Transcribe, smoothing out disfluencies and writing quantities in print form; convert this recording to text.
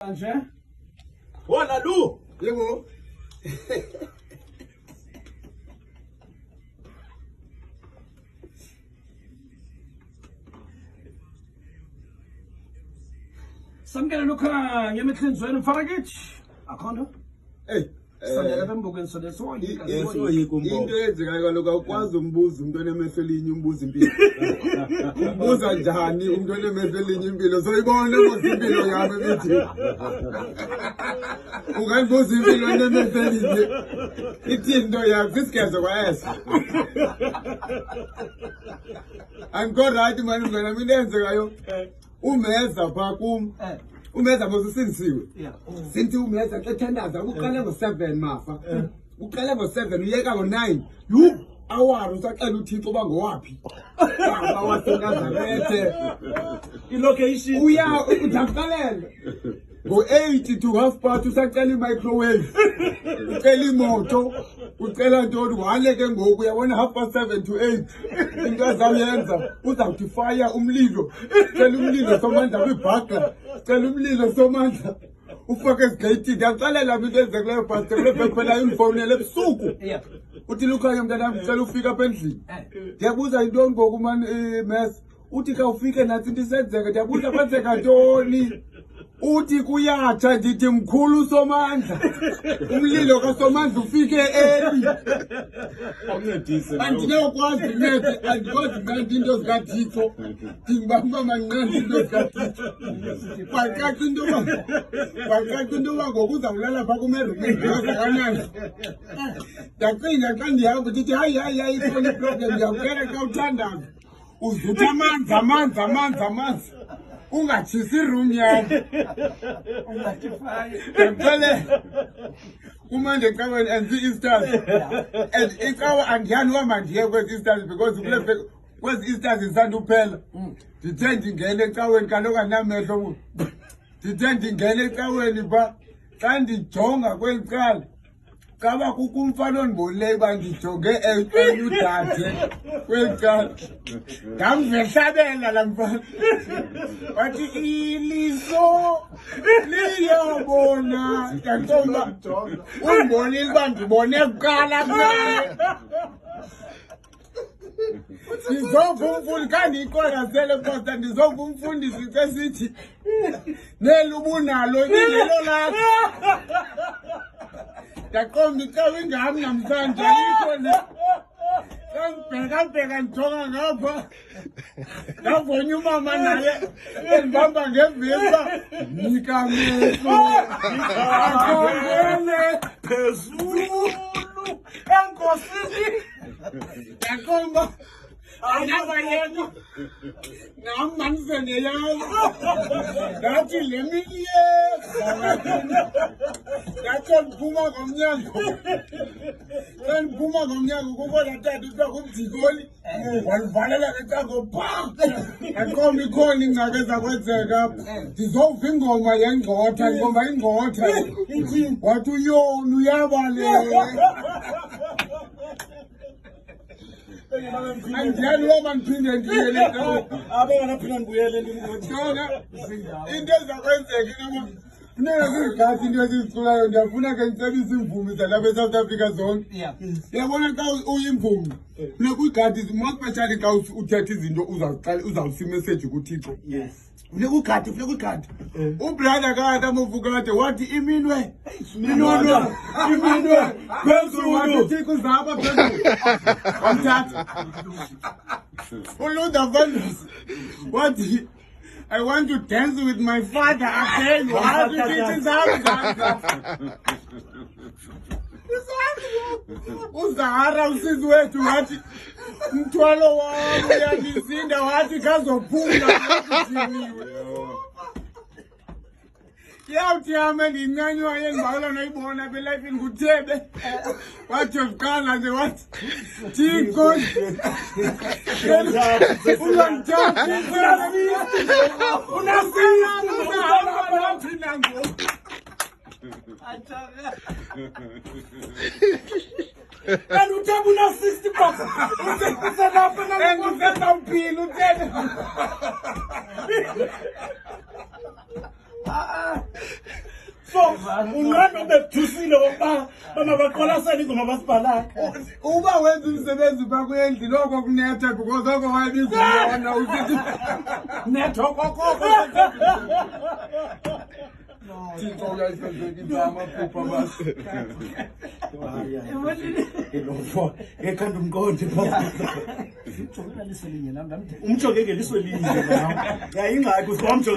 Anje? Wona lu. Yebo. Samkela lokha ngemehlenzweni mfarakithi. Akhona? Hey. Sandela bembukeni so Yeso yikumbo. Into ezikayo kaloku awukwazi umbuza umuntu onemehlo elinye umbuza impilo. Umbuza njani umuntu onemehlo elinye impilo? Soyibona ukuthi impilo yami bethi. Ungayibuza impilo onemehlo elinye. Ithi into yakho isigeze kwayesa. Angiko right manje mngana mina enzekayo. Umeza pha kum. Umeza bosisindisiwe. Sinthi umeza xethandaza uqale ngo7 mafa. Uqale ngo7 uyeka ngo9. Yu awari usaqela uThixo bangowaphi. Baba waseNazarethe. ilocation. Uya udaqalela. Ngo8 to half past usaqela imicrowave. Ucela imoto. Ucela ntoni waleke ngoku uyabona 7:30 to 8. Into azayenza uzawuthi fire umlilo. Cela umlilo somandla kwibhaga. Cela umlilo somandla. Ufake esigeyitini yaqalela into ezekuleyo pastor lephela uniform lebusuku. Uthi lukhanya mntanami cela ufika apha endlini. Ndiyabuza into ngoku manje mess. Uthi ka ufike nathi into isenzeka ndiyabuza kwenzeka ntoni. Uthi kuyatsha ndithi mkhulu somandla. Umlilo kaSomandla ufike early. Awuncedise. Andinokwazi incede andikwazi incede into zikaThixo. Ndingibamba manqandi into zikaThixo. Kwacaca into yoba ngoku uzawulala phaa kumerumini kanani. Ndacinga xa ndihamba ndithi hayi ifoni problem ndiyawucela xa uthandaza. Uzutha amanzi. Ungatshisi iroom yakho. Ngicela kumande ecaweni and Easters. And icawa andiyani uba ndiye kwezi Easters because kwezi Easters isanda uphela. Ndithe ndingena ecaweni kaloku andinamehlo. Ndithe ndingena ecaweni phaa xa ndijonga kweli cala. Kaba kukho umfana ondibonileyo uba ndijonge udade kweli cala. Ngamvehlabela laa mfana. Wathi iliso liyabona. Ndatomba undibonile uba ndibone kuqala kunaye. Ndizova umfundi kandiyiqwalasele posta ndizova umfundisi sesithi neli ubunalo ilelo lakho. Ndaqonda icawa ingami namhlanje ayikho le. Ngibheka ndijonga ngapha. Ndavonya umama naye endibamba ngevimba. Nika amehlo. Akhongele phezulu enkosini. Ndaqonda ayaba yena. Nam mandiseneyazi. Ndathi le mini ndatsho ndiphuma ngomnyango kukho laa tata kuthiwa ngumjikoli. Walivalela ngecango phaa. Ndaqonda ikhona ingxaki ezakwenzeka apha. Ndizova ingoma yengxotha, ingoma ingxotha. Wathi uyoni uyabalela. Andiyani uba ndiphinde ndiyele Abengaphinda ndibuyele Jonga, into ezakwenzeka inoma funeka zizigadi into eziziculayo ndiyafuna ke ndicebise iimvumi zalapha eSouth Africa zonke. Uyabona xa uyimvumi funeka uyigadi maxeshani xa uthetha izinto uzawusa imeseji kuThixo. Funeka uyigadi. Ubrother kade amavukade wathi iminwe phezulu wathi uThixo uzapha phezulu. Wamthatha. Uluther Vandross wathi I want to dance with my father again. Wathi uThixo uzapha. Uzahara usizi wethu wathi umthwalo wami uyandizinda wathi kazophunga ukujiniwe. Yawuthi yami ndincanywa yengibawela noyibona apha elifini nguThebe. Wathi uqala nje wathi Thixo unasina ngoku. And uThebe una 60 bucks. Usenapha na ngizenda uphila uThebe. So unqanda ubedusile ngoba bamabaqwalasela ingoma basibhalayo. Uba wenza umsebenzi bakho endlini lokho kunetha because oko wayibizona usithi Netho kokoko. Thixo uyayisenzekisa amaphupha basi. Elofo ekhanda umqondi pha. Umjoke ngeliswe linye nawo. Ya ingxaki usomjoke